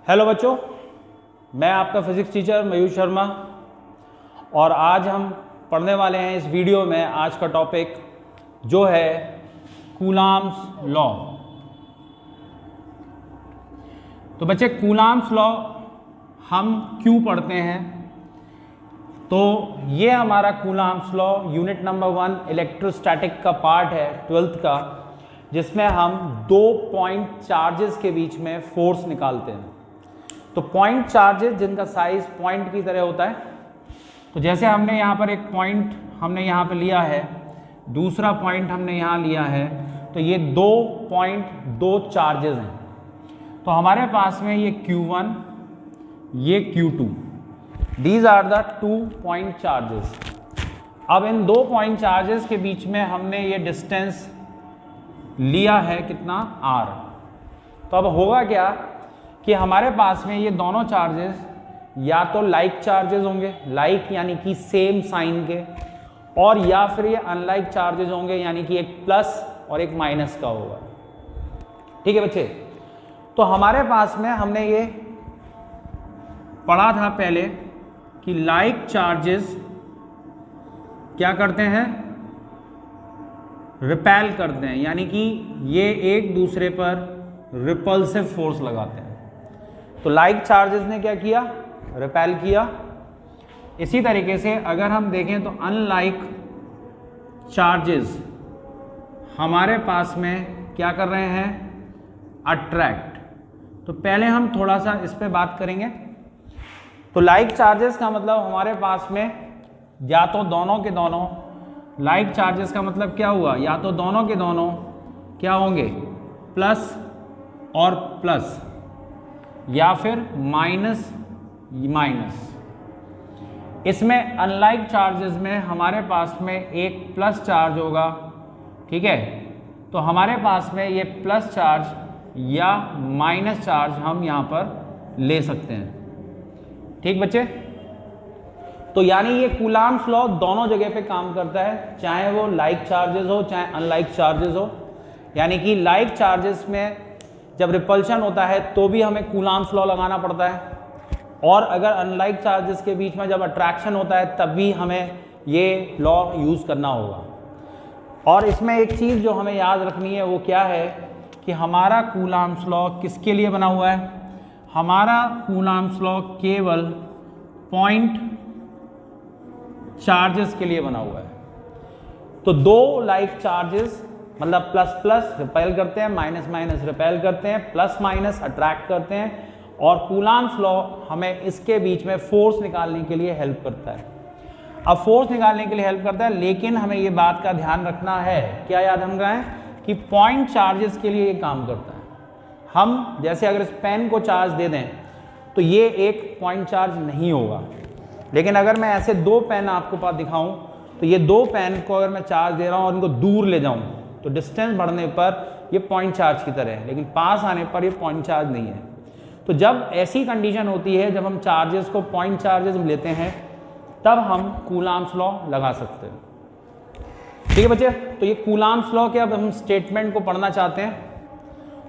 Hello बच्चों, मैं आपका फिजिक्स टीचर मयूर शर्मा और आज हम पढ़ने वाले हैं इस वीडियो में। आज का टॉपिक जो है कूलाम्स लॉ। तो बच्चे, कूलाम्स लॉ हम क्यों पढ़ते हैं? तो ये हमारा coulombs law unit number 1 electrostatic का पार्ट है 12th का, जिसमें हम 2 पॉइंट चार्जेस के बीच में फोर्स निकालते हैं। तो पॉइंट चार्जेस जिनका साइज पॉइंट की तरह होता है, तो जैसे हमने यहाँ पर एक पॉइंट हमने यहाँ पर लिया है, दूसरा पॉइंट हमने यहाँ लिया है, तो ये 2 चार्जेस हैं। तो हमारे पास में ये Q1, ये Q2, these are the 2 point charges. अब इन 2 पॉइंट चार्जेस के बीच में हमने ये डिस्टेंस लिया है कितना, R। तो अब होगा क्या कि हमारे पास में ये दोनों चार्जेस या तो लाइक चार्जेस होंगे, लाइक यानी कि सेम साइन के, और या फिर ये अनलाइक चार्जेस होंगे, यानी कि एक प्लस और एक माइनस का होगा। ठीक है बच्चे? तो हमारे पास में हमने ये पढ़ा था पहले कि लाइक चार्जेस क्या करते हैं, रिपेल करते हैं, यानी कि ये एक दूसरे पर रिपल्सिव फोर्स लगाते हैं। तो लाइक चार्जेस ने क्या किया, रिपेल किया। इसी तरीके से अगर हम देखें तो अनलाइक चार्जेस हमारे पास में क्या कर रहे हैं, अट्रैक्ट। तो पहले हम थोड़ा सा इस पे बात करेंगे। तो लाइक चार्जेस का मतलब हमारे पास में या तो दोनों के दोनों, लाइक चार्जेस का मतलब क्या हुआ, या तो दोनों के दोनों क्या होंगे, प्लस और प्लस, या फिर माइनस माइनस। इसमें अनलाइक चार्जेस में हमारे पास में एक प्लस चार्ज होगा। ठीक है? तो हमारे पास में ये प्लस चार्ज या माइनस चार्ज हम यहाँ पर ले सकते हैं। ठीक बच्चे? तो यानी ये कूलाम्स लॉ दोनों जगह पे काम करता है, चाहे वो लाइक चार्जेस हो चाहे अनलाइक चार्जेस हो। यानी कि लाइक चार्जेस में जब रिपल्शन होता है तो भी हमें कूलाम्स लॉ लगाना पड़ता है, और अगर अनलाइक चार्जेस के बीच में जब अट्रैक्शन होता है तब भी हमें ये लॉ यूज़ करना होगा। और इसमें एक चीज़ जो हमें याद रखनी है वो क्या है कि हमारा कूलाम्स लॉ किसके लिए बना हुआ है? हमारा कूलाम्स लॉ केवल पॉइंट चार्जेस के लिए बना हुआ है। तो 2 लाइक चार्जेस मतलब प्लस प्लस रिपेल करते हैं, माइनस माइनस रिपेल करते हैं, प्लस माइनस अट्रैक्ट करते हैं, और कूलाम्स लॉ हमें इसके बीच में फोर्स निकालने के लिए हेल्प करता है। अब फोर्स निकालने के लिए हेल्प करता है, लेकिन हमें ये बात का ध्यान रखना है, क्या याद हम रहे हैं कि पॉइंट चार्जेस के लिए ये काम करता है। हम जैसे अगर इस पेन को चार्ज दे दें तो ये एक पॉइंट चार्ज नहीं होगा, लेकिन अगर मैं ऐसे 2 पेन आपको पास दिखाऊं तो ये 2 पेन को अगर मैं चार्ज दे रहा हूं और इनको दूर ले जाऊं तो डिस्टेंस बढ़ने पर ये पॉइंट चार्ज की तरह है, लेकिन पास आने पर ये पॉइंट चार्ज नहीं है। तो जब ऐसी कंडीशन होती है, जब हम चार्जेस को पॉइंट चार्जेस लेते हैं, तब हम कूलाम्स लॉ लगा सकते हैं। ठीक है बच्चे? तो ये कूलाम्स लॉ के अब हम स्टेटमेंट को पढ़ना चाहते हैं।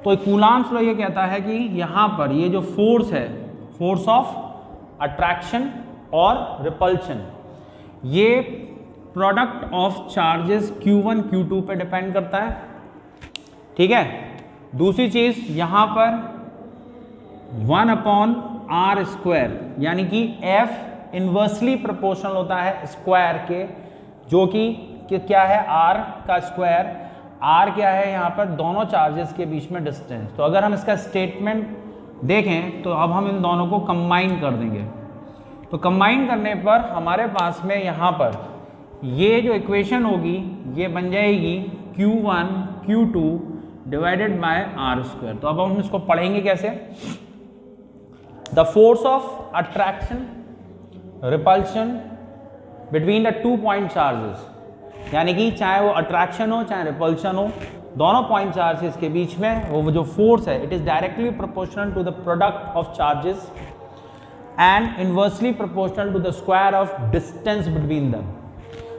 तो कूलाम्स लॉ ये कहता है कि यहाँ पर ये जो फोर्स है, फोर्स ऑफ अट्रैक्शन और रिपल्शन, ये product of charges Q1 Q2 पे डिपेंड करता है। ठीक है? दूसरी चीज यहाँ पर 1/r², यानी कि F इन्वर्सली प्रोपोर्शनल होता है स्क्वायर के, जो कि क्या है, R का स्क्वायर। R क्या है यहाँ पर, दोनों चार्जेस के बीच में डिस्टेंस। तो अगर हम इसका स्टेटमेंट देखें तो अब हम इन दोनों को कंबाइन कर देंगे। तो कंबाइन करने पर हमारे पास में यहाँ पर ये जो इक्वेशन होगी ये बन जाएगी Q1 Q2 divided by R²। तो अब हम इसको पढ़ेंगे कैसे। The force of attraction repulsion between the 2 point charges, यानी कि चाहे वो अट्रैक्शन हो चाहे रिपल्शन हो, दोनों पॉइंट चार्जेस के बीच में वो जो फोर्स है, it is directly proportional to the product of charges and inversely proportional to the square of distance between them.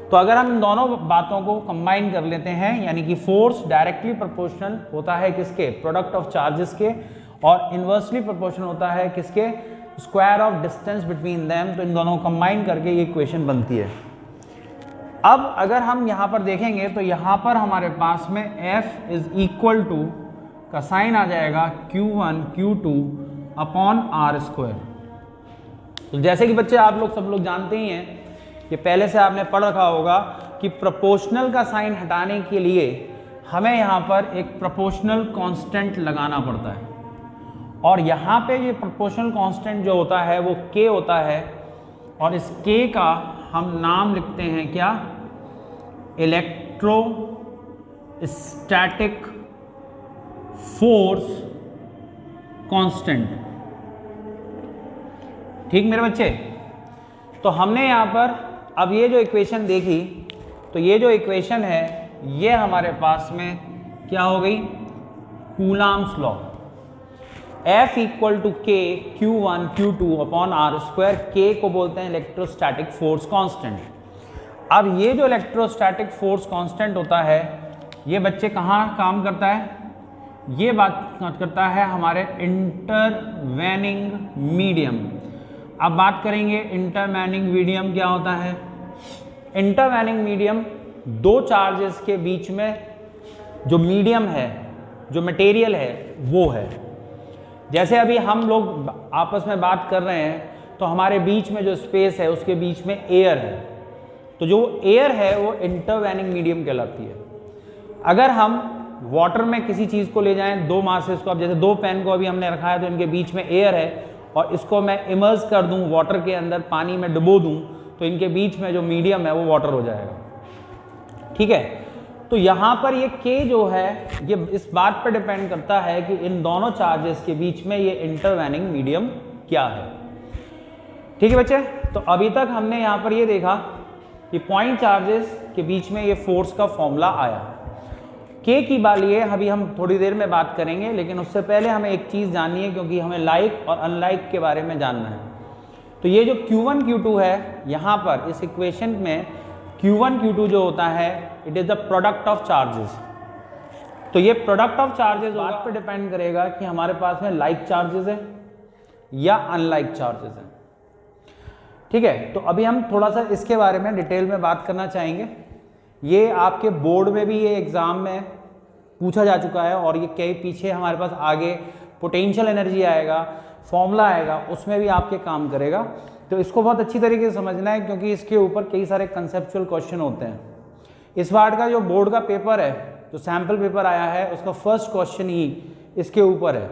तो अगर हम इन दोनों बातों को कंबाइन कर लेते हैं, यानी कि फोर्स डायरेक्टली प्रोपोर्शनल होता है किसके, प्रोडक्ट ऑफ चार्जेस के, और इन्वर्सली प्रोपोर्शनल होता है किसके, square of distance between them. तो इन दोनों को कंबाइन करके ये इक्वेशन बनती है। अब अगर हम यहाँ पर देखेंगे तो यहाँ पर हमारे पास में F इज इक्वल टू का साइन आ जाएगा Q1 Q2 upon r square. तो जैसे कि बच्चे आप लोग सब लोग जानते ही हैं, ये पहले से आपने पढ़ रखा होगा कि प्रोपोर्शनल का साइन हटाने के लिए हमें यहाँ पर एक प्रोपोर्शनल कांस्टेंट लगाना पड़ता है, और यहाँ पे ये प्रोपोर्शनल कांस्टेंट जो होता है वो K होता है, और इस K का हम नाम लिखते हैं क्या, इलेक्ट्रोस्टैटिक फोर्स कांस्टेंट। ठीक मेरे बच्चे, तो हमने यहाँ पर अब ये जो इक्वेशन देखी, तो ये जो इक्वेशन है ये हमारे पास में क्या हो गई, Coulomb's law. F equal to k Q1 Q2 upon r square. K को बोलते हैं इलेक्ट्रोस्टैटिक फोर्स कांस्टेंट। अब ये जो इलेक्ट्रोस्टैटिक फोर्स कांस्टेंट होता है ये बच्चे कहाँ काम करता है, ये बात करता है हमारे इंटरवेनिंग मीडियम। अब बात करेंगे इंटरवेनिंग मीडियम क्या होता है। इंटरवेनिंग मीडियम दो चार्जेस के बीच में जो मीडियम है, जो मटेरियल है वो है। जैसे अभी हम लोग आपस में बात कर रहे हैं तो हमारे बीच में जो स्पेस है उसके बीच में एयर है, तो जो एयर है वो इंटरवेनिंग मीडियम कहलाती है। अगर हम वाटर में किसी चीज़ को ले जाएं, दो मासेस को, अब जैसे दो पेन को अभी हमने रखा है तो इनके बीच में एयर है, और इसको मैं इमर्स कर दूं वाटर के अंदर, पानी में डुबो दूं, तो इनके बीच में जो मीडियम है वो वाटर हो जाएगा। ठीक है, तो यहाँ पर ये K जो है ये इस बात पर डिपेंड करता है कि इन दोनों चार्जेस के बीच में ये इंटरवेनिंग मीडियम क्या है। ठीक है बच्चे, तो अभी तक हमने यहाँ पर ये देखा कि पॉइंट चार्जेस के बीच में ये फोर्स का फॉर्मूला आया। K की लिए अभी हम थोड़ी देर में बात करेंगे, लेकिन उससे पहले हमें एक चीज़ जाननी है, क्योंकि हमें लाइक और अनलाइक के बारे में जानना है। तो ये जो Q1 Q2 है, यहाँ पर इस इक्वेशन में Q1 Q2 जो होता है it is the product of charges. तो ये प्रोडक्ट ऑफ चार्जेस बात पे डिपेंड करेगा कि हमारे पास में लाइक चार्जेस है या अनलाइक चार्जेस है। ठीक है, तो अभी हम थोड़ा सा इसके बारे में डिटेल में बात करना चाहेंगे। ये आपके बोर्ड में भी ये एग्ज़ाम में पूछा जा चुका है, और ये कई पीछे हमारे पास आगे पोटेंशियल एनर्जी आएगा, फॉर्मूला आएगा, उसमें भी आपके काम करेगा। तो इसको बहुत अच्छी तरीके से समझना है, क्योंकि इसके ऊपर कई सारे कंसेप्चुअल क्वेश्चन होते हैं। इस बार का जो बोर्ड का पेपर है, जो सैम्पल पेपर आया है, उसका फर्स्ट क्वेश्चन ही इसके ऊपर है।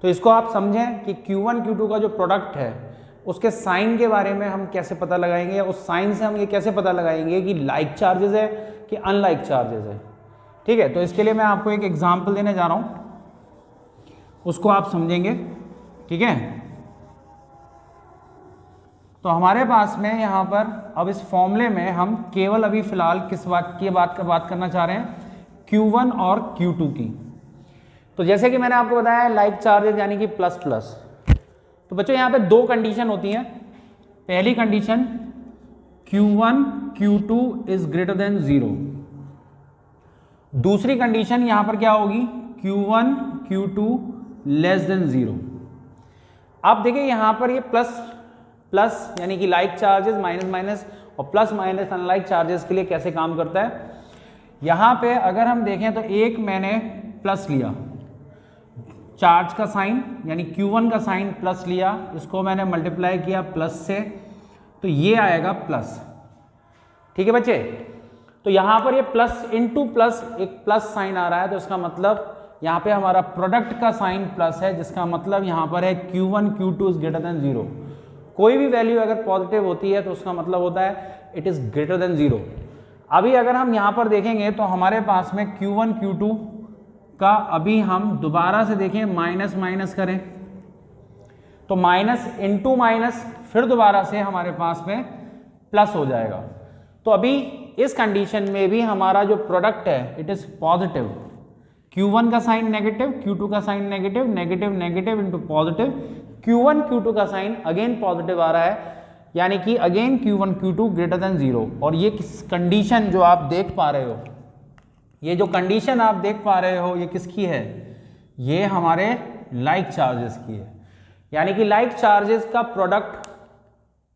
तो इसको आप समझें कि Q1 Q2 का जो प्रोडक्ट है उसके साइन के बारे में हम कैसे पता लगाएंगे, या उस साइन से हम ये कैसे पता लगाएंगे कि लाइक चार्जेस है कि अनलाइक चार्जेस है। ठीक है, तो इसके लिए मैं आपको एक एग्जांपल देने जा रहा हूँ, उसको आप समझेंगे। ठीक है, तो हमारे पास में यहाँ पर अब इस फॉर्मूले में हम केवल अभी फिलहाल किस बात की बात करना चाह रहे हैं, Q1 और Q2 की। तो जैसे कि मैंने आपको बताया लाइक चार्जेस यानी कि प्लस प्लस। तो बच्चों यहाँ पे दो कंडीशन होती हैं। पहली condition Q1 Q2 is greater than 0। दूसरी कंडीशन यहाँ पर क्या होगी, Q1 Q2 लेस देन 0। आप देखिए यहाँ पर ये प्लस प्लस यानी कि लाइक चार्जेस, माइनस माइनस, और प्लस माइनस अनलाइक चार्जेस के लिए कैसे काम करता है। यहाँ पे अगर हम देखें तो एक मैंने प्लस लिया, चार्ज का साइन यानी Q1 का साइन प्लस लिया, इसको मैंने मल्टीप्लाई किया प्लस से, तो ये आएगा प्लस। ठीक है बच्चे, तो यहाँ पर ये प्लस इंटू प्लस एक प्लस साइन आ रहा है, तो इसका मतलब यहाँ पे हमारा प्रोडक्ट का साइन प्लस है, जिसका मतलब यहाँ पर है Q1 Q2 is greater than 0। कोई भी वैल्यू अगर पॉजिटिव होती है तो उसका मतलब होता है इट इज ग्रेटर देन 0। अभी अगर हम यहाँ पर देखेंगे तो हमारे पास में Q1 Q2 का अभी हम दोबारा से देखें, माइनस माइनस करें तो माइनस इंटू माइनस फिर दोबारा से हमारे पास में प्लस हो जाएगा। तो अभी इस कंडीशन में भी हमारा जो प्रोडक्ट है इट इज पॉजिटिव। Q1 का साइन नेगेटिव, Q2 का sign negative, negative negative into positive, Q1 Q2 का साइन अगेन पॉजिटिव आ रहा है, यानी कि again Q1 Q2 greater than 0। और ये कंडीशन जो आप देख पा रहे हो, ये जो कंडीशन आप देख पा रहे हो ये किसकी है, ये हमारे लाइक चार्जेस की है। यानी कि लाइक चार्जेस का प्रोडक्ट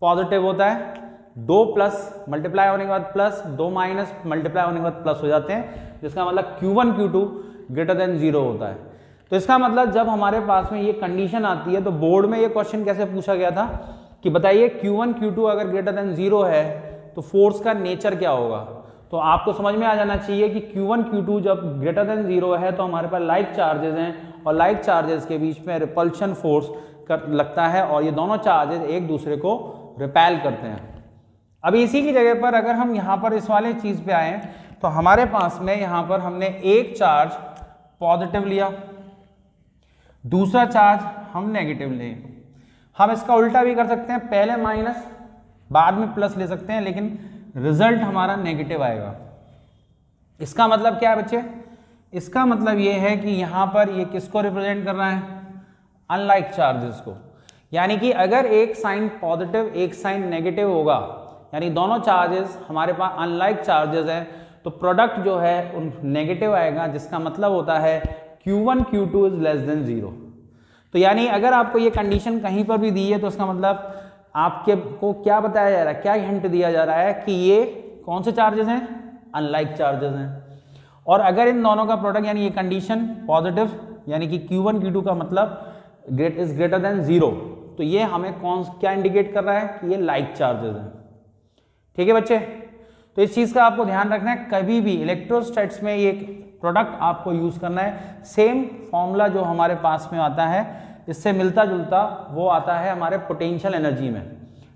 पॉजिटिव होता है, 2 प्लस मल्टीप्लाई होने के बाद प्लस, 2 माइनस मल्टीप्लाई होने के बाद प्लस हो जाते हैं, जिसका मतलब Q1 Q2 ग्रेटर देन 0 होता है। तो इसका मतलब जब हमारे पास में ये कंडीशन आती है तो बोर्ड में ये क्वेश्चन कैसे पूछा गया था कि बताइए Q1 Q2 अगर ग्रेटर देन 0 है तो फोर्स का नेचर क्या होगा। तो आपको समझ में आ जाना चाहिए कि Q1 Q2 जब ग्रेटर देन 0 है तो हमारे पास लाइक चार्जेस हैं और लाइक चार्जेस के बीच में रिपल्शन फोर्स लगता है और ये दोनों चार्जेस एक दूसरे को रिपेल करते हैं। अभी इसी की जगह पर अगर हम यहाँ पर इस वाले चीज़ पे आए तो हमारे पास में यहाँ पर हमने एक चार्ज पॉजिटिव लिया, दूसरा चार्ज हम नेगेटिव लिए। हम इसका उल्टा भी कर सकते हैं, पहले माइनस बाद में प्लस ले सकते हैं, लेकिन रिजल्ट हमारा नेगेटिव आएगा। इसका मतलब क्या है बच्चे? इसका मतलब ये है कि यहाँ पर ये किसको रिप्रेजेंट कर रहा है? अनलाइक चार्जेस को। यानी कि अगर एक साइन पॉजिटिव एक साइन नेगेटिव होगा, यानी दोनों चार्जेस हमारे पास अनलाइक चार्जेस हैं, तो प्रोडक्ट जो है उन नेगेटिव आएगा, जिसका मतलब होता है Q1 Q2 is less than 0। तो यानी अगर आपको ये कंडीशन कहीं पर भी दी है तो इसका मतलब आपके को क्या बताया जा रहा है, क्या हिंट दिया जा रहा है कि ये कौन से चार्जेस हैं? अनलाइक चार्जेस हैं। और अगर इन दोनों का प्रोडक्ट यानी ये कंडीशन पॉजिटिव यानी कि Q1 Q2 का मतलब इज ग्रेटर देन 0, तो ये हमें कौन क्या इंडिकेट कर रहा है कि ये लाइक चार्जेस हैं। ठीक है बच्चे, तो इस चीज़ का आपको ध्यान रखना है, कभी भी इलेक्ट्रोस्टैट्स में ये प्रोडक्ट आपको यूज़ करना है। सेम फॉर्मूला जो हमारे पास में आता है इससे मिलता जुलता वो आता है हमारे पोटेंशियल एनर्जी में।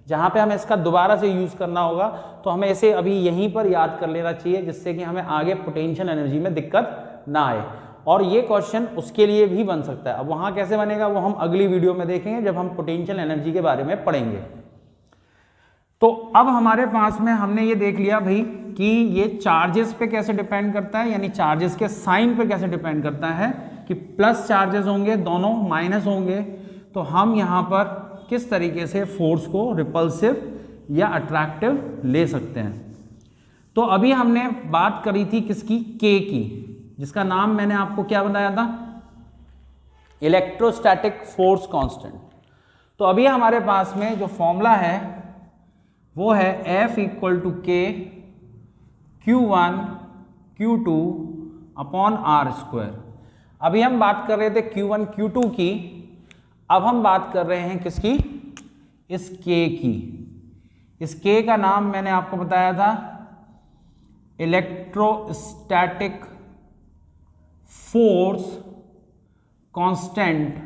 जहाँ पे हमें इसका दोबारा से यूज़ करना होगा तो हमें इसे अभी यहीं पर याद कर लेना चाहिए, जिससे कि हमें आगे पोटेंशियल एनर्जी में दिक्कत ना आए। और ये क्वेश्चन उसके लिए भी बन सकता है। अब वहाँ कैसे बनेगा वो हम अगली वीडियो में देखेंगे जब हम पोटेंशियल एनर्जी के बारे में पढ़ेंगे। तो अब हमारे पास में हमने ये देख लिया भाई कि ये चार्जेस पे कैसे डिपेंड करता है, यानी चार्जेस के साइन पे कैसे डिपेंड करता है कि प्लस चार्जेस होंगे, दोनों माइनस होंगे, तो हम यहाँ पर किस तरीके से फोर्स को रिपल्सिव या अट्रैक्टिव ले सकते हैं। तो अभी हमने बात करी थी किसकी? के की, जिसका नाम मैंने आपको क्या बताया था? Electrostatic force constant. तो अभी हमारे पास में जो फॉर्मूला है वो है F equal to k Q1 Q2 upon R square. अभी हम बात कर रहे थे Q1 Q2 की, अब हम बात कर रहे हैं किसकी? इस K की। इस K का नाम मैंने आपको बताया था इलेक्ट्रोस्टैटिक फोर्स कांस्टेंट।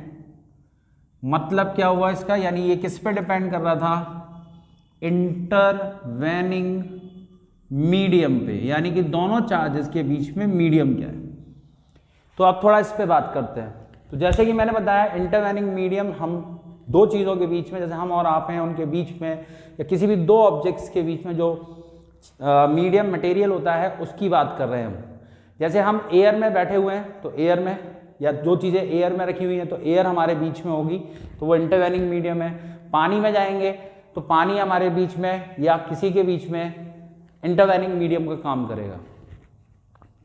मतलब क्या हुआ इसका? यानी ये किस पे डिपेंड कर रहा था? इंटरवेनिंग मीडियम पे, यानी कि दोनों चार्जेस के बीच में मीडियम क्या है। तो अब थोड़ा इस पे बात करते हैं। तो जैसे कि मैंने बताया इंटरवेनिंग मीडियम हम दो चीज़ों के बीच में, जैसे हम और आप हैं उनके बीच में, या किसी भी दो ऑब्जेक्ट्स के बीच में जो मीडियम मटेरियल होता है उसकी बात कर रहे हैं हम। जैसे हम एयर में बैठे हुए हैं तो एयर में, या जो चीज़ें एयर में रखी हुई हैं तो एयर हमारे बीच में होगी, तो वो इंटरवेनिंग मीडियम है। पानी में जाएंगे तो पानी हमारे बीच में या किसी के बीच में इंटरवेनिंग मीडियम का काम करेगा।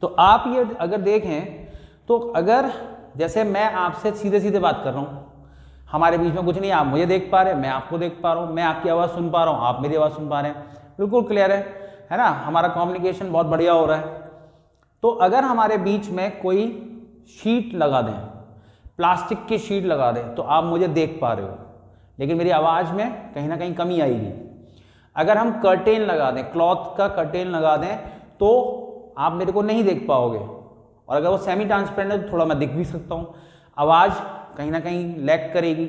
तो आप ये अगर देखें तो अगर जैसे मैं आपसे सीधे सीधे बात कर रहा हूँ, हमारे बीच में कुछ नहीं, आप मुझे देख पा रहे हैं, मैं आपको देख पा रहा हूँ, मैं आपकी आवाज़ सुन पा रहा हूँ, आप मेरी आवाज़ सुन पा रहे हैं, बिल्कुल क्लियर है ना? हमारा कम्युनिकेशन बहुत बढ़िया हो रहा है। तो अगर हमारे बीच में कोई शीट लगा दें, प्लास्टिक की शीट लगा दें, तो आप मुझे देख पा रहे हो, लेकिन मेरी आवाज़ में कहीं ना कहीं कमी आएगी। अगर हम कर्टेन लगा दें, क्लॉथ का कर्टेन लगा दें, तो आप मेरे को नहीं देख पाओगे, और अगर वो सेमी ट्रांसपेरेंट है तो थोड़ा मैं दिख भी सकता हूँ, आवाज़ कहीं ना कहीं लैग करेगी।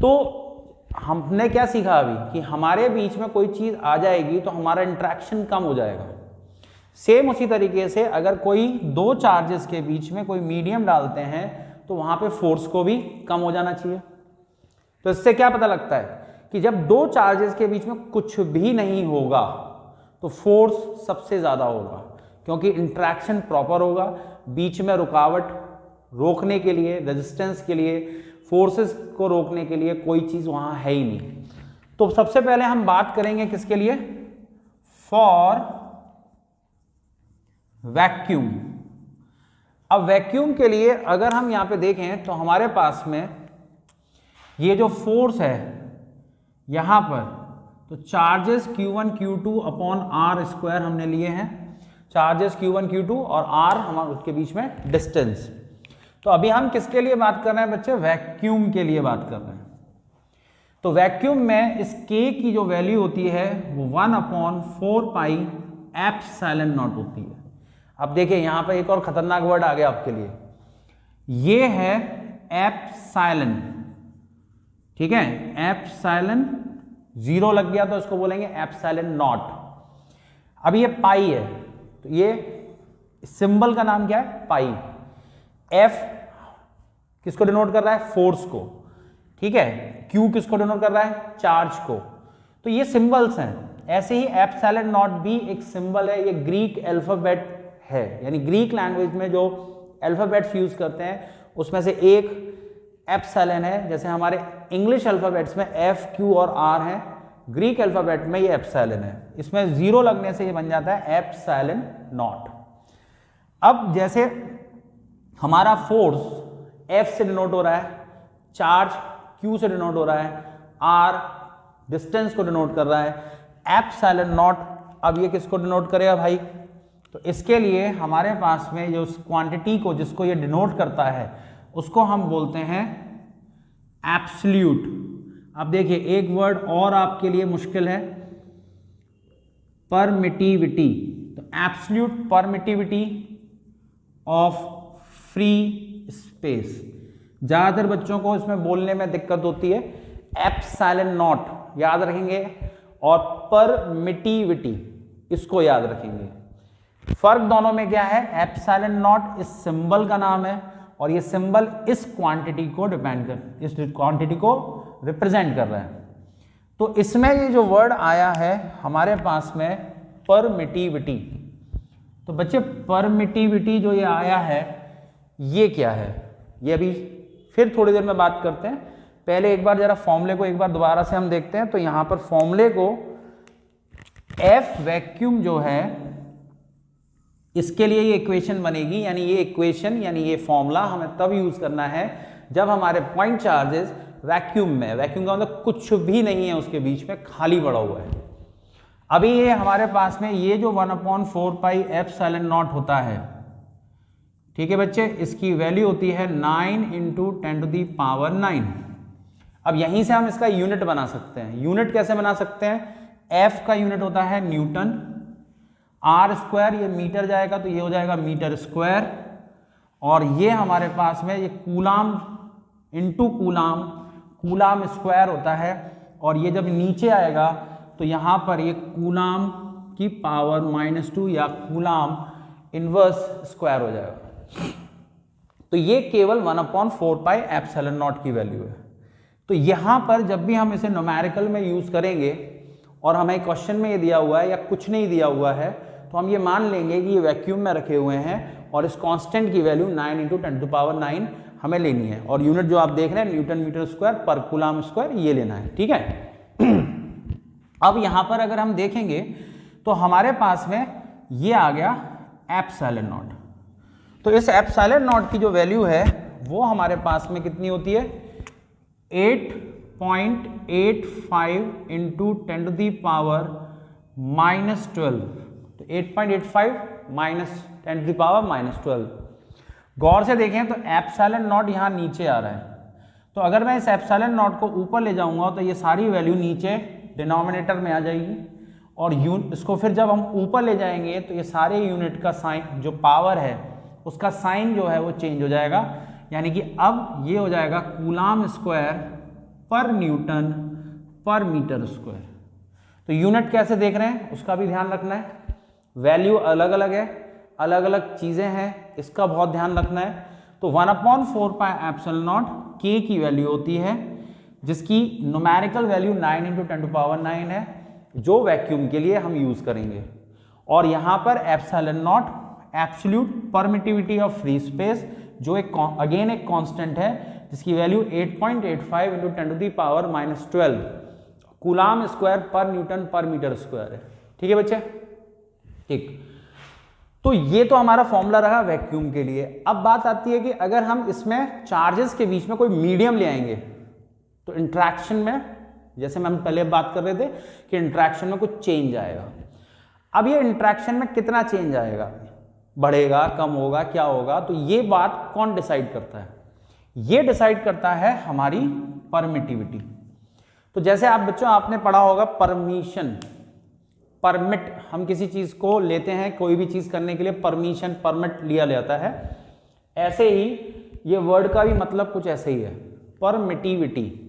तो हमने क्या सीखा अभी कि हमारे बीच में कोई चीज़ आ जाएगी तो हमारा इंटरेक्शन कम हो जाएगा। सेम उसी तरीके से अगर कोई दो चार्जेस के बीच में कोई मीडियम डालते हैं तो वहाँ पे फोर्स को भी कम हो जाना चाहिए। तो इससे क्या पता लगता है कि जब दो चार्जेस के बीच में कुछ भी नहीं होगा तो फोर्स सबसे ज़्यादा होगा, क्योंकि इंटरेक्शन प्रॉपर होगा, बीच में रुकावट रोकने के लिए, रेजिस्टेंस के लिए, फोर्सेस को रोकने के लिए कोई चीज़ वहाँ है ही नहीं। तो सबसे पहले हम बात करेंगे किसके लिए? For vacuum. अब वैक्यूम के लिए अगर हम यहाँ पे देखें तो हमारे पास में ये जो फोर्स है यहाँ पर, तो charges Q1 Q2 upon r square हमने लिए हैं, चार्जेस Q1 Q2 और आर हमारे उसके बीच में डिस्टेंस। तो अभी हम किसके लिए बात कर रहे हैं बच्चे? वैक्यूम के लिए बात कर रहे हैं। तो वैक्यूम में इस K की जो वैल्यू होती है वो 1/4 पाई एप्सिलॉन नॉट होती है। अब देखिए यहाँ पे एक और खतरनाक वर्ड आ गया आपके लिए, ये है एप्सिलॉन, ठीक है, एप्सिलॉन, जीरो लग गया तो इसको बोलेंगे एप्सिलॉन नॉट। अब ये पाई है, तो ये सिंबल का नाम क्या है? पाई। एफ किसको डिनोट कर रहा है? फोर्स को, ठीक है। क्यू किसको डिनोट कर रहा है? चार्ज को। तो ये सिंबल्स हैं। ऐसे ही एप्सिलॉन नॉट भी एक सिंबल है, ये ग्रीक अल्फाबेट है, यानी ग्रीक लैंग्वेज में जो अल्फाबेट्स यूज करते हैं उसमें से एक एप्सिलॉन है। जैसे हमारे इंग्लिश अल्फाबेट्स में एफ, क्यू और आर है, ग्रीक अल्फाबेट में ये एप्सिलॉन है। इसमें जीरो लगने से ये बन जाता है एप्सिलॉन नॉट। अब जैसे हमारा फोर्स एफ से डिनोट हो रहा है, चार्ज क्यू से डिनोट हो रहा है, आर डिस्टेंस को डिनोट कर रहा है, एप्सिलॉन नॉट अब ये किसको डिनोट करेगा भाई? तो इसके लिए हमारे पास में जो क्वांटिटी को जिसको ये डिनोट करता है उसको हम बोलते हैं एब्सोल्यूट। अब देखिए एक वर्ड और आपके लिए मुश्किल है, परमिटिविटी। तो absolute permittivity of free space. ज्यादातर बच्चों को इसमें बोलने में दिक्कत होती है, एप्सिलॉन नॉट याद रखेंगे और परमिटिविटी इसको याद रखेंगे। फर्क दोनों में क्या है? एप्सिलॉन नॉट इस सिंबल का नाम है और ये सिंबल इस क्वांटिटी को इस क्वांटिटी को रिप्रेजेंट कर रहा है। तो इसमें ये जो वर्ड आया है हमारे पास में परमिटिविटी, तो बच्चे परमिटिविटी जो ये आया है ये क्या है? ये अभी फिर थोड़ी देर में बात करते हैं। पहले एक बार जरा फॉर्मूले को एक बार दोबारा से हम देखते हैं। तो यहां पर फॉर्मूले को एफ वैक्यूम जो है इसके लिए ये इक्वेशन बनेगी, यानी ये इक्वेशन यानी ये फॉर्मूला हमें तब यूज करना है जब हमारे पॉइंट चार्जेस वैक्यूम में, वैक्यूम का मतलब कुछ भी नहीं है उसके बीच में, खाली पड़ा हुआ है। अभी ये हमारे पास में ये जो 1/4 पाई एप्सिलॉन नॉट होता है, ठीक है बच्चे, इसकी वैल्यू होती है 9 × 10⁹। अब यहीं से हम इसका यूनिट बना सकते हैं। यूनिट कैसे बना सकते हैं? एफ का यूनिट होता है न्यूटन, आर स्क्वायर ये मीटर जाएगा तो ये हो जाएगा मीटर स्क्वायर, और ये हमारे पास में ये coulomb into coulomb, coulomb square होता है, और ये जब नीचे आएगा तो यहाँ पर ये कूलाम की पावर -2 या कूलाम इनवर्स स्क्वायर हो जाएगा। तो ये केवल 1/4 पाई एप्सिलॉन नॉट की वैल्यू है। तो यहाँ पर जब भी हम इसे न्यूमेरिकल में यूज करेंगे और हमें क्वेश्चन में ये दिया हुआ है या कुछ नहीं दिया हुआ है, तो हम ये मान लेंगे कि ये वैक्यूम में रखे हुए हैं और इस कांस्टेंट की वैल्यू 9 × 10⁹ हमें लेनी है, और यूनिट जो आप देख रहे हैं न्यूटन मीटर स्क्वायर पर कूलाम स्क्वायर ये लेना है, ठीक है। अब यहाँ पर अगर हम देखेंगे तो हमारे पास में ये आ गया एप्सिलॉन नॉट। तो इस एप्सिलॉन नॉट की जो वैल्यू है वो हमारे पास में कितनी होती है? 8.85 × 10⁻⁻12। तो 8.85 -10⁻⁻12। गौर से देखें तो एप्सिलॉन नॉट यहाँ नीचे आ रहा है, तो अगर मैं इस एप्सिलॉन नॉट को ऊपर ले जाऊंगा तो ये सारी वैल्यू नीचे डिनोमिनेटर में आ जाएगी, और इसको फिर जब हम ऊपर ले जाएंगे तो ये सारे यूनिट का साइन जो पावर है उसका साइन जो है वो चेंज हो जाएगा, यानी कि अब ये हो जाएगा कूलाम स्क्वायर पर न्यूटन पर मीटर स्क्वायर। तो यूनिट कैसे देख रहे हैं उसका भी ध्यान रखना है, वैल्यू अलग अलग है, अलग अलग चीज़ें हैं, इसका बहुत ध्यान रखना है। तो 1/4 पाई एप्सिलॉन नॉट के की वैल्यू होती है जिसकी न्यूमेरिकल वैल्यू 9 × 10⁻⁹ है, जो वैक्यूम के लिए हम यूज़ करेंगे। और यहाँ पर epsilon not absolute permittivity of free space, जो एक अगेन एक कांस्टेंट है जिसकी वैल्यू 8.85 × 10⁻⁻12 कूलाम स्क्वायर पर न्यूटन पर मीटर स्क्वायर है, ठीक है बच्चे, ठीक। तो ये तो हमारा फॉर्मूला रहा वैक्यूम के लिए। अब बात आती है कि अगर हम इसमें चार्जेस के बीच में कोई मीडियम ले आएंगे तो इंट्रैक्शन में, जैसे हम पहले बात कर रहे थे कि इंट्रैक्शन में कुछ चेंज आएगा। अब ये इंट्रैक्शन में कितना चेंज आएगा, बढ़ेगा, कम होगा, क्या होगा, तो ये बात कौन डिसाइड करता है? ये डिसाइड करता है हमारी परमिटिविटी। तो जैसे आप बच्चों आपने पढ़ा होगा परमिशन, परमिट, हम किसी चीज को लेते हैं, कोई भी चीज करने के लिए परमिशन, परमिट लिया जाता है। ऐसे ही ये वर्ड का भी मतलब कुछ ऐसे ही है, परमिटिविटी,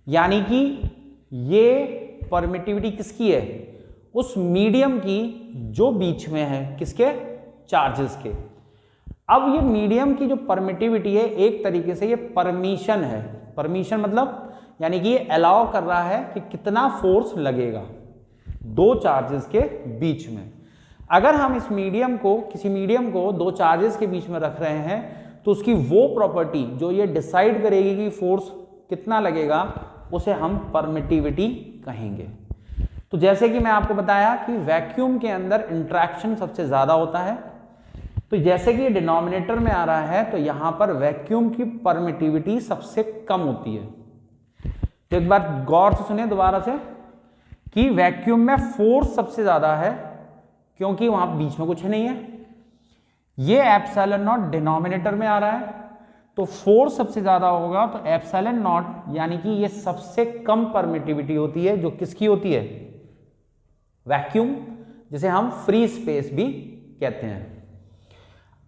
यानी कि ये परमिटिविटी किसकी है? उस मीडियम की जो बीच में है, किसके? चार्जेस के। अब ये मीडियम की जो परमिटिविटी है एक तरीके से ये परमिशन है। परमिशन मतलब यानी कि ये अलाउ कर रहा है कि कितना फोर्स लगेगा दो चार्जेस के बीच में। अगर हम इस मीडियम को, किसी मीडियम को दो चार्जेस के बीच में रख रहे हैं तो उसकी वो प्रॉपर्टी जो ये डिसाइड करेगी कि फोर्स कितना लगेगा, उसे हम परमिटिविटी कहेंगे। तो जैसे कि मैं आपको बताया कि वैक्यूम के अंदर इंट्रैक्शन सबसे ज्यादा होता है, तो जैसे कि ये डिनोमिनेटर में आ रहा है तो यहां पर वैक्यूम की परमिटिविटी सबसे कम होती है। तो एक बार गौर से सुनिए दोबारा से कि वैक्यूम में फोर्स सबसे ज्यादा है क्योंकि वहां बीच में कुछ नहीं है। ये एप्सिलॉन नॉट डिनोमिनेटर में आ रहा है तो फोर्स सबसे ज्यादा होगा, तो एप्सिलॉन नॉट यानी कि ये सबसे कम परमिटिविटी होती है, जो किसकी होती है? वैक्यूम, जिसे हम फ्री स्पेस भी कहते हैं।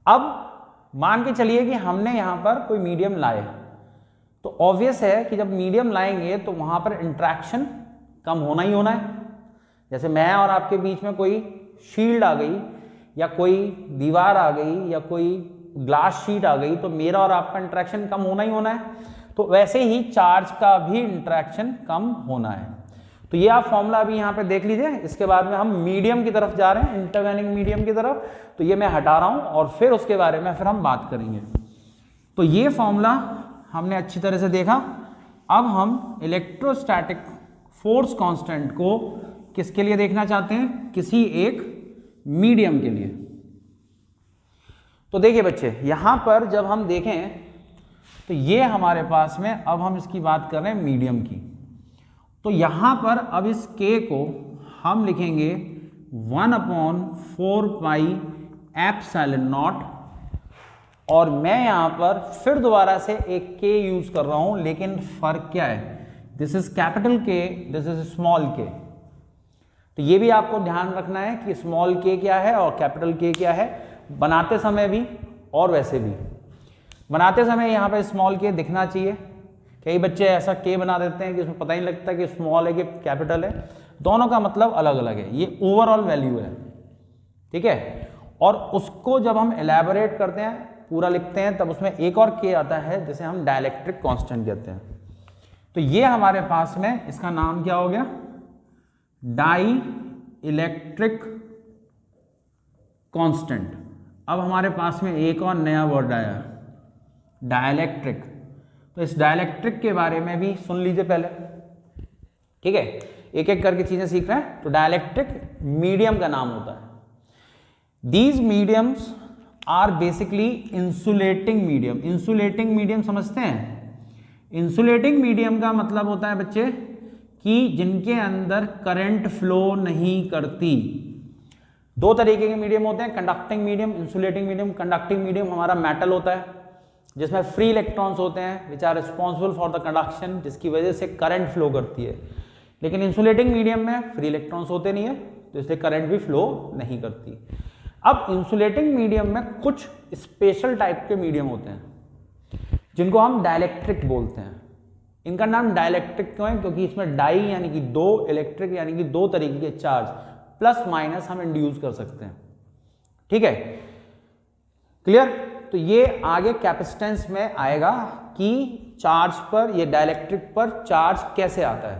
अब मान के चलिए कि हमने यहां पर कोई मीडियम लाए, तो ऑब्वियस है कि जब मीडियम लाएंगे तो वहां पर इंट्रैक्शन कम होना ही होना है। जैसे मैं और आपके बीच में कोई शील्ड आ गई या कोई दीवार आ गई या कोई ग्लास शीट आ गई तो मेरा और आपका इंट्रैक्शन कम होना ही होना है। तो वैसे ही चार्ज का भी इंट्रैक्शन कम होना है। तो ये आप फॉर्मूला अभी यहाँ पे देख लीजिए। इसके बाद में हम मीडियम की तरफ जा रहे हैं, इंटरवेनिंग मीडियम की तरफ। तो ये मैं हटा रहा हूँ और फिर उसके बारे में फिर हम बात करेंगे। तो ये फॉर्मूला हमने अच्छी तरह से देखा। अब हम इलेक्ट्रोस्टैटिक फोर्स कांस्टेंट को किसके लिए देखना चाहते हैं? किसी एक मीडियम के लिए। तो देखिए बच्चे, यहां पर जब हम देखें तो ये हमारे पास में, अब हम इसकी बात कर रहे हैं मीडियम की। तो यहां पर अब इस k को हम लिखेंगे 1/4 पाई एप्सिलॉन नॉट, और मैं यहां पर फिर दोबारा से एक k यूज कर रहा हूं, लेकिन फर्क क्या है? This is capital K, this is small k। तो ये भी आपको ध्यान रखना है कि स्मॉल k क्या है और कैपिटल K क्या है, बनाते समय भी और वैसे भी। बनाते समय यहाँ पे स्मॉल k दिखना चाहिए। कई बच्चे ऐसा k बना देते हैं कि उसमें पता ही नहीं लगता कि स्मॉल है कि कैपिटल है। दोनों का मतलब अलग अलग है, ये ओवरऑल वैल्यू है, ठीक है। और उसको जब हम एलैबोरेट करते हैं, पूरा लिखते हैं, तब उसमें एक और k आता है जिसे हम डाइलेक्ट्रिक कांस्टेंट कहते हैं। तो ये हमारे पास में, इसका नाम क्या हो गया? Dielectric constant. अब हमारे पास में एक और नया वर्ड आया, डाइलेक्ट्रिक। तो इस डाइलेक्ट्रिक के बारे में भी सुन लीजिए पहले, ठीक है। एक एक करके चीजें सीख रहे हैं। तो डाइलेक्ट्रिक मीडियम का नाम होता है। These mediums are basically insulating medium. Insulating medium समझते हैं? इंसुलेटिंग मीडियम का मतलब होता है बच्चे कि जिनके अंदर करंट फ्लो नहीं करती। दो तरीके के मीडियम होते हैं, conducting medium, insulating medium. Conducting medium हमारा मेटल होता है जिसमें फ्री इलेक्ट्रॉन्स होते हैं which are responsible for the conduction, जिसकी वजह से करंट फ्लो करती है। लेकिन इंसुलेटिंग मीडियम में फ्री इलेक्ट्रॉन्स होते नहीं है तो इसलिए करंट भी फ्लो नहीं करती। अब इंसुलेटिंग मीडियम में कुछ स्पेशल टाइप के मीडियम होते हैं जिनको हम डाइलेक्ट्रिक बोलते हैं। इनका नाम डाइलेक्ट्रिक क्यों है? क्योंकि इसमें डाई यानी कि दो, इलेक्ट्रिक यानी कि दो तरीके के चार्ज प्लस माइनस हम इंड्यूस कर सकते हैं, ठीक है, क्लियर। तो ये आगे कैपेसिटेंस में आएगा कि चार्ज पर, ये डाइलेक्ट्रिक पर चार्ज कैसे आता है।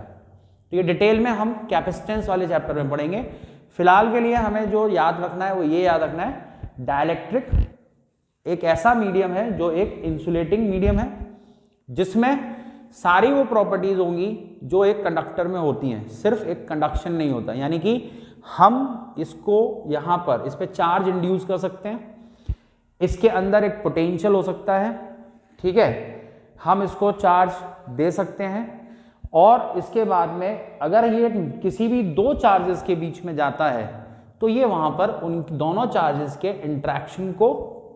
तो ये डिटेल में हम कैपेसिटेंस वाले चैप्टर में पढ़ेंगे। फिलहाल के लिए हमें जो याद रखना है वो ये याद रखना है, डाइलेक्ट्रिक एक ऐसा मीडियम है जो एक इंसुलेटिंग मीडियम है जिसमें सारी वो प्रॉपर्टीज होंगी जो एक कंडक्टर में होती हैं, सिर्फ एक कंडक्शन नहीं होता। यानी कि हम इसको यहाँ पर इस पर चार्ज इंड्यूस कर सकते हैं, इसके अंदर एक पोटेंशियल हो सकता है, ठीक है, हम इसको चार्ज दे सकते हैं, और इसके बाद में अगर ये किसी भी दो चार्जेस के बीच में जाता है तो ये वहां पर उन दोनों चार्जेस के इंट्रैक्शन को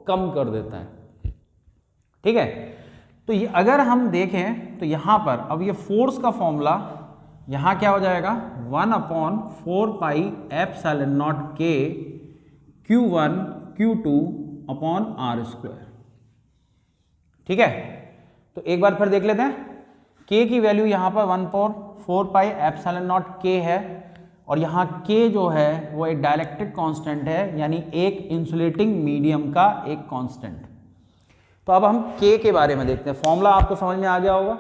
कम कर देता है, ठीक है। तो ये अगर हम देखें तो यहां पर अब ये फोर्स का फॉर्मूला यहां क्या हो जाएगा, 1/4πε0 k Q1 Q2 upon r², ठीक है। तो एक बार फिर देख लेते हैं, k की वैल्यू यहां पर 1/4πε0 k है, और यहाँ k जो है वो एक डाइलेक्ट्रिक कांस्टेंट है, यानी एक इंसुलेटिंग मीडियम का एक कांस्टेंट। तो अब हम k के बारे में देखते हैं, फॉर्मूला आपको समझ में आ गया होगा।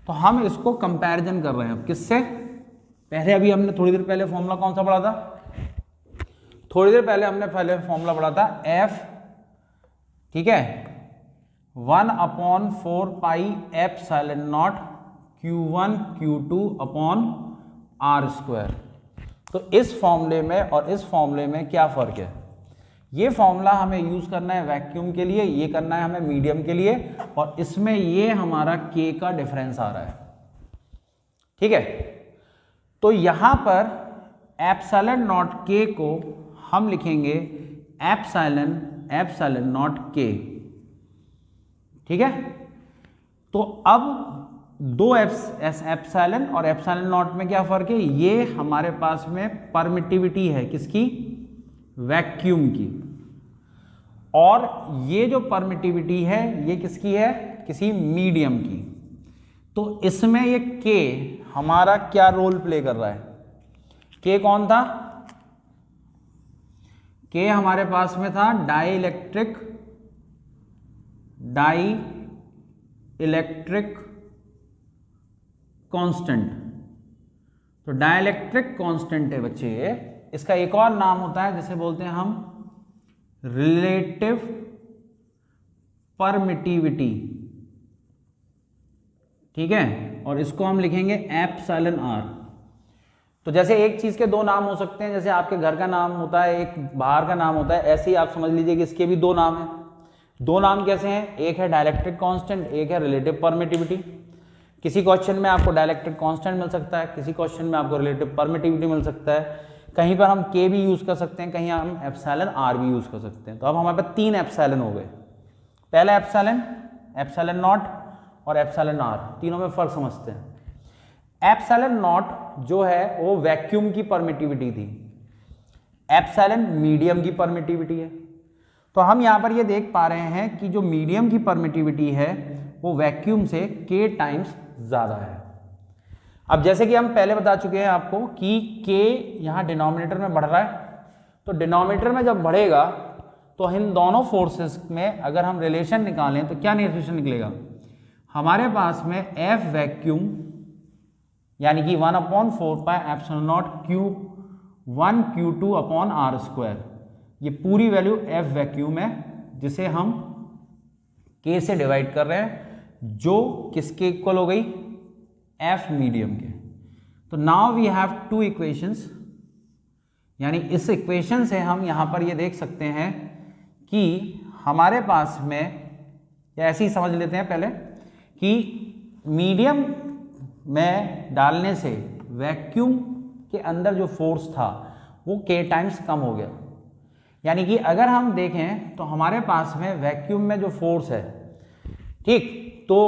तो हम इसको कंपैरिजन कर रहे हैं किससे, पहले अभी हमने थोड़ी देर पहले फॉर्मूला कौन सा पढ़ा था, थोड़ी देर पहले हमने फॉर्मूला पढ़ा था f, ठीक है, 1/4πε0 Q1 Q2 अपॉन r²। तो इस फॉर्मूले में और इस फॉर्मूले में क्या फर्क है, ये फॉर्मूला हमें यूज करना है वैक्यूम के लिए, ये करना है हमें मीडियम के लिए, और इसमें ये हमारा k का डिफरेंस आ रहा है, ठीक है। तो यहां पर ε0 k को हम लिखेंगे ε0 k, ठीक है। तो अब दो एप्सिलॉन और ε0 में क्या फर्क है, ये हमारे पास में परमिटिविटी है किसकी, वैक्यूम की, और ये जो परमिटिविटी है ये किसकी है, किसी मीडियम की। तो इसमें ये k हमारा क्या रोल प्ले कर रहा है, k कौन था, k हमारे पास में था डाइलेक्ट्रिक कांस्टेंट। तो डाइलेक्ट्रिक कांस्टेंट है बच्चे ये, इसका एक और नाम होता है जिसे बोलते हैं हम रिलेटिव परमिटिविटी, ठीक है, और इसको हम लिखेंगे ε0r। तो जैसे एक चीज के दो नाम हो सकते हैं, जैसे आपके घर का नाम होता है, एक बाहर का नाम होता है, ऐसे ही आप समझ लीजिए कि इसके भी दो नाम हैं। दो नाम कैसे हैं, एक है डाइलेक्ट्रिक कांस्टेंट, एक है रिलेटिव परमिटिविटी। किसी क्वेश्चन में आपको डाइलेक्ट्रिक कांस्टेंट मिल सकता है, किसी क्वेश्चन में आपको रिलेटिव परमिटिविटी मिल सकता है, कहीं पर हम k भी यूज कर सकते हैं, कहीं हम ε0 भी यूज कर सकते हैं। तो अब हमारे पास तीन एप्सिलॉन हो गए, पहला एप्सिलॉन, ε0 और ε0, तीनों में फर्क समझते हैं। ε0 जो है वो वैक्यूम की परमिटिविटी थी, एप्सिलॉन मीडियम की परमिटिविटी है। तो हम यहां पर ये देख पा रहे हैं कि जो मीडियम की परमिटिविटी है वो वैक्यूम से k टाइम्स ज्यादा है। अब जैसे कि हम पहले बता चुके हैं आपको कि k यहां डिनोमिनेटर में बढ़ रहा है, तो डिनोमिनेटर में जब बढ़ेगा तो इन दोनों फोर्सेस में अगर हम रिलेशन निकालें तो क्या रिलेशन निकलेगा, हमारे पास में F वैक्यूम यानी कि 1/4πε0 Q1 Q2 अपॉन r², ये पूरी वैल्यू F वैक्यूम है जिसे हम K से डिवाइड कर रहे हैं, जो किसके इक्वल हो गई, F मीडियम के। तो now we have two equations, यानी इस इक्वेशन से हम यहां पर ये देख सकते हैं कि हमारे पास में, या ऐसे ही समझ लेते हैं पहले कि मीडियम में डालने से वैक्यूम के अंदर जो फोर्स था वो k टाइम्स कम हो गया। यानी कि अगर हम देखें तो हमारे पास में वैक्यूम में जो फोर्स है, ठीक, तो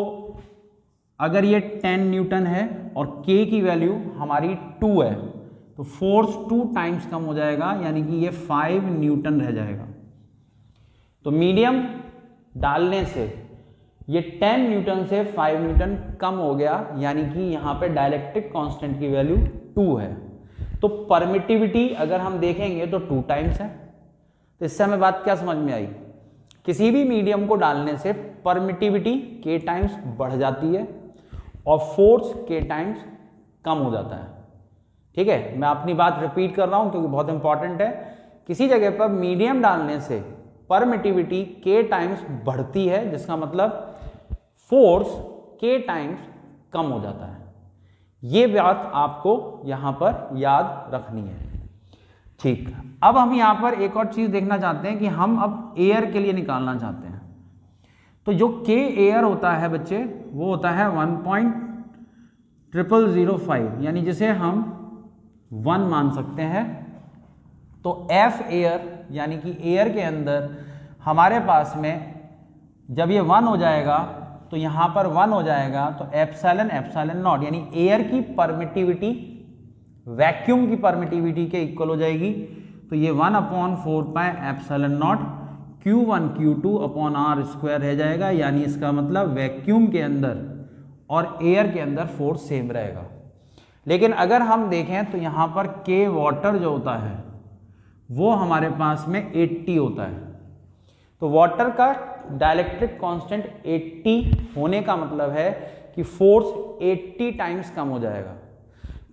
अगर ये 10 न्यूटन है और k की वैल्यू हमारी 2 है, तो फोर्स 2 टाइम्स कम हो जाएगा, यानी कि ये 5 न्यूटन रह जाएगा। तो मीडियम डालने से ये 10 न्यूटन से 5 न्यूटन कम हो गया, यानी कि यहाँ पे डाइलेक्ट्रिक कांस्टेंट की वैल्यू 2 है। तो परमिटिविटी अगर हम देखेंगे तो 2 टाइम्स है। तो इससे हमें बात क्या समझ में आई, किसी भी मीडियम को डालने से परमिटिविटी k टाइम्स बढ़ जाती है और फोर्स k टाइम्स कम हो जाता है। ठीक है, मैं अपनी बात रिपीट कर रहा हूं क्योंकि बहुत इंपॉर्टेंट है। किसी जगह पर मीडियम डालने से परमिटिविटी k टाइम्स बढ़ती है, जिसका मतलब फोर्स k टाइम्स कम हो जाता है। ये बात आपको यहां पर याद रखनी है। ठीक, अब हम यहाँ पर एक और चीज देखना चाहते हैं कि हम अब एयर के लिए निकालना चाहते हैं। तो जो के एयर होता है बच्चे वो होता है 1.0005, यानी जिसे हम 1 मान सकते हैं। तो एफ एयर यानी कि एयर के अंदर हमारे पास में जब ये 1 हो जाएगा तो यहाँ पर 1 हो जाएगा, तो एप्सिलॉन एप्सिलॉन नॉट यानी एयर की परमिटिविटी वैक्यूम की परमिटिविटी के इक्वल हो जाएगी। तो ये 1/4 pi epsilon naught Q1 Q2 upon r square रह जाएगा, यानी इसका मतलब वैक्यूम के अंदर और एयर के अंदर फोर्स सेम रहेगा। लेकिन अगर हम देखें तो यहाँ पर के वाटर जो होता है वो हमारे पास में 80 होता है। तो वाटर का डाइलेक्ट्रिक कांस्टेंट 80 होने का मतलब है कि फोर्स 80 टाइम्स कम हो जाएगा।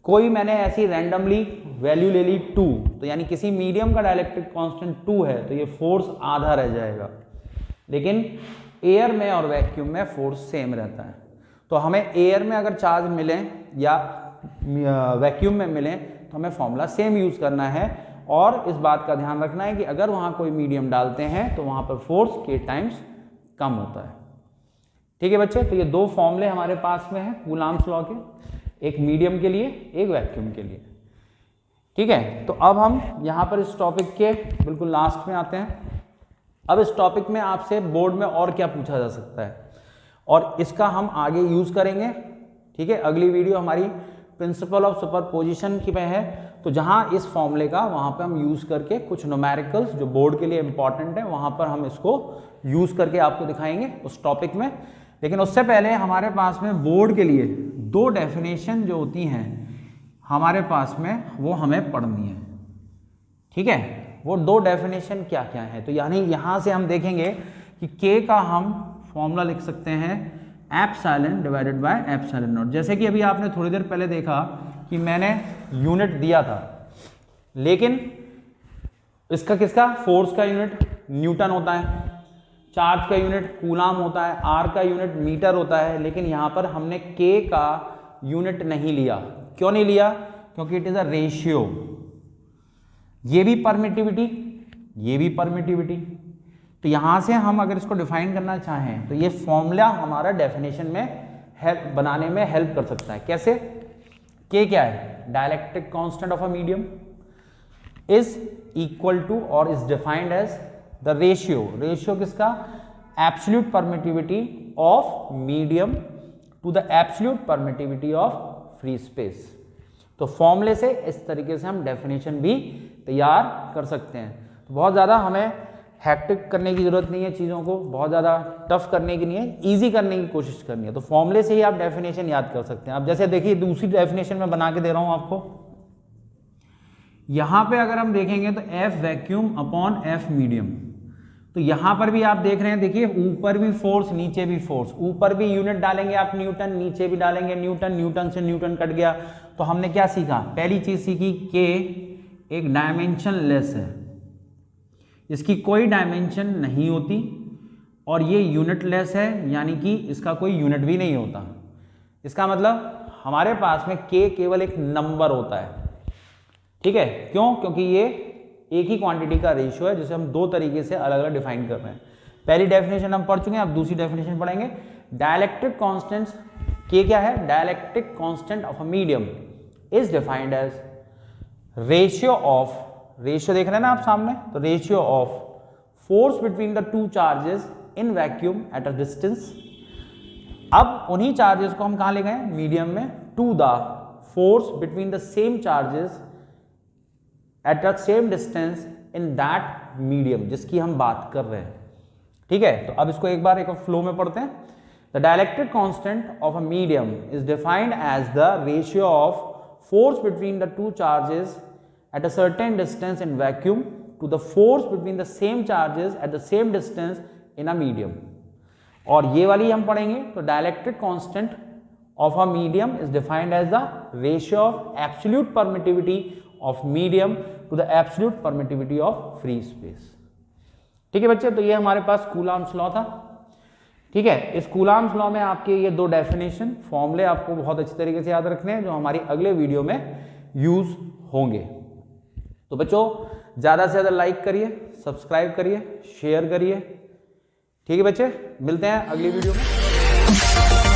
कोई मैंने ऐसी रैंडमली वैल्यू ले ली 2, तो यानी किसी मीडियम का डाइलेक्ट्रिक कांस्टेंट 2 है तो ये फोर्स आधा रह जाएगा। लेकिन एयर में और वैक्यूम में फोर्स सेम रहता है। तो हमें एयर में अगर चार्ज मिले या वैक्यूम में मिले तो हमें फॉर्मूला सेम यूज करना है, और इस बात का ध्यान रखना है कि अगर वहां कोई मीडियम डालते हैं तो वहां पर फोर्स के टाइम्स कम होता है। ठीक है बच्चे, तो ये दो फॉर्मूले हमारे पास में है कूलाम्स लॉ के, एक मीडियम के लिए एक वैक्यूम के लिए। ठीक है, तो अब हम यहाँ पर इस टॉपिक के बिल्कुल लास्ट में आते हैं। अब इस टॉपिक में आपसे बोर्ड में और क्या पूछा जा सकता है और इसका हम आगे यूज करेंगे। ठीक है, अगली वीडियो हमारी प्रिंसिपल ऑफ सुपरपोजिशन की में है, तो जहां इस फॉर्मूले का वहां पे हम यूज करके कुछ न्यूमेरिकल्स जो बोर्ड के लिए इंपॉर्टेंट है वहां पर हम इसको यूज करके आपको दिखाएंगे उस टॉपिक में। लेकिन उससे पहले हमारे पास में बोर्ड के लिए दो डेफिनेशन जो होती हैं हमारे पास में वो हमें पढ़नी है। ठीक है, वो दो डेफिनेशन क्या क्या है, तो यानी यहां से हम देखेंगे कि के का हम फॉर्मूला लिख सकते हैं epsilon divided by epsilon not. जैसे कि अभी आपने थोड़ी देर पहले देखा कि मैंने यूनिट दिया था, लेकिन इसका किसका फोर्स का यूनिट न्यूटन होता है, चार्ज का यूनिट कूलाम होता है, आर का यूनिट मीटर होता है, लेकिन यहां पर हमने के का यूनिट नहीं लिया। क्यों नहीं लिया? क्योंकि इट इज अ रेशियो। ये भी परमिटिविटी, ये भी परमिटिविटी। तो यहां से हम अगर इसको डिफाइन करना चाहें तो ये फॉर्मूला हमारा डेफिनेशन में हेल्प बनाने में हेल्प कर सकता है। कैसे? के क्या है? Dielectric constant of a medium is equal to और is defined as the ratio. Ratio किसका? Absolute permittivity of medium to the absolute permittivity of free space. तो फॉर्मूले से इस तरीके से हम डेफिनेशन भी तैयार कर सकते हैं। तो बहुत ज़्यादा हमें हैक्टिक करने की जरूरत नहीं है, चीज़ों को बहुत ज़्यादा टफ करने की नहीं है, इजी करने की कोशिश करनी है। तो फॉर्मूले से ही आप डेफिनेशन याद कर सकते हैं। अब जैसे देखिए दूसरी डेफिनेशन में बना के दे रहा हूं आपको। यहां पे अगर हम देखेंगे तो F vacuum upon F medium, तो यहां पर भी आप देख रहे हैं, देखिए ऊपर भी फोर्स नीचे भी फोर्स, ऊपर भी यूनिट डालेंगे आप न्यूटन, नीचे भी डालेंगे न्यूटन, न्यूटन से न्यूटन कट गया। तो हमने क्या सीखा? पहली चीज सीखी के एक डायमेंशन लेस है, इसकी कोई डायमेंशन नहीं होती, और ये यूनिट लेस है यानी कि इसका कोई यूनिट भी नहीं होता। इसका मतलब हमारे पास में के केवल एक नंबर होता है। ठीक है, क्यों? क्योंकि ये एक ही क्वांटिटी का रेशियो है जिसे हम दो तरीके से अलग अलग डिफाइन कर रहे हैं। पहली डेफिनेशन हम पढ़ चुके हैं, अब दूसरी डेफिनेशन पढ़ेंगे। डाइलेक्ट्रिक कांस्टेंट्स के क्या है? Dielectric constant of a medium is defined as ratio of, ratio देख रहे हैं ना आप सामने, तो ratio of force between the two charges in vacuum at a distance. अब उन्हीं चार्जेस को हम कहां ले गए? मीडियम में, to the force between the same charges at the same distance in that medium, जिसकी हम बात कर रहे हैं। ठीक है, तो अब इसको एक बार एक फ्लो में पढ़ते हैं। The dielectric constant of a medium is defined as the ratio of force between the two charges at a certain distance in vacuum to the force between the same charges at the same distance in a medium। और ये वाली हम पढ़ेंगे, तो dielectric constant of a medium is defined as the ratio of absolute permittivity of medium to the absolute permittivity of free space. ठीक है बच्चे, तो ये हमारे पास कूलाम्स लॉ था। ठीक है, इस कूलाम्स लॉ में आपके ये दो डेफिनेशन फॉर्मूले आपको बहुत अच्छी तरीके से याद रखने हैं, जो हमारी अगले वीडियो में यूज होंगे। तो बच्चों ज़्यादा से ज़्यादा लाइक करिए, सब्सक्राइब करिए, शेयर करिए। ठीक है बच्चे, मिलते हैं अगली वीडियो में।